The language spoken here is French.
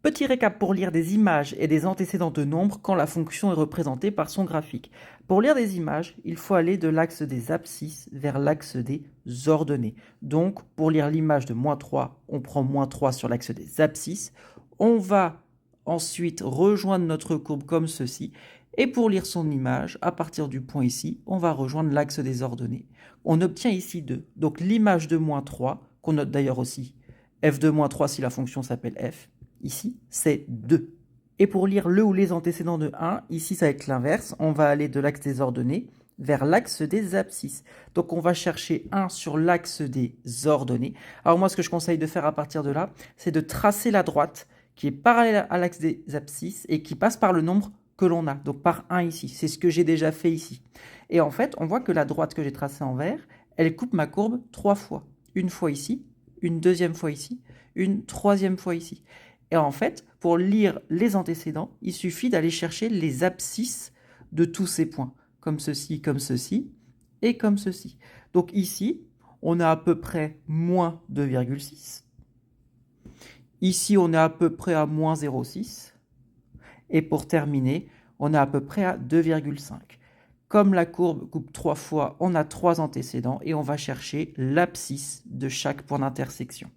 Petit récap pour lire des images et des antécédents de nombres quand la fonction est représentée par son graphique. Pour lire des images, il faut aller de l'axe des abscisses vers l'axe des ordonnées. Donc, pour lire l'image de -3, on prend -3 sur l'axe des abscisses. On va ensuite rejoindre notre courbe comme ceci. Et pour lire son image, à partir du point ici, on va rejoindre l'axe des ordonnées. On obtient ici 2. Donc l'image de -3, qu'on note d'ailleurs aussi f de -3 si la fonction s'appelle f, ici, c'est 2. Et pour lire le ou les antécédents de 1, ici, ça va être l'inverse. On va aller de l'axe des ordonnées vers l'axe des abscisses. Donc, on va chercher 1 sur l'axe des ordonnées. Alors moi, ce que je conseille de faire à partir de là, c'est de tracer la droite qui est parallèle à l'axe des abscisses et qui passe par le nombre que l'on a, donc par 1 ici. C'est ce que j'ai déjà fait ici. Et en fait, on voit que la droite que j'ai tracée en vert, elle coupe ma courbe 3 fois. Une fois ici, une deuxième fois ici, une troisième fois ici. Et en fait, pour lire les antécédents, il suffit d'aller chercher les abscisses de tous ces points, comme ceci et comme ceci. Donc ici, on a à peu près moins 2,6. Ici, on est à peu près à moins 0,6. Et pour terminer, on est à peu près à 2,5. Comme la courbe coupe 3 fois, on a 3 antécédents et on va chercher l'abscisse de chaque point d'intersection.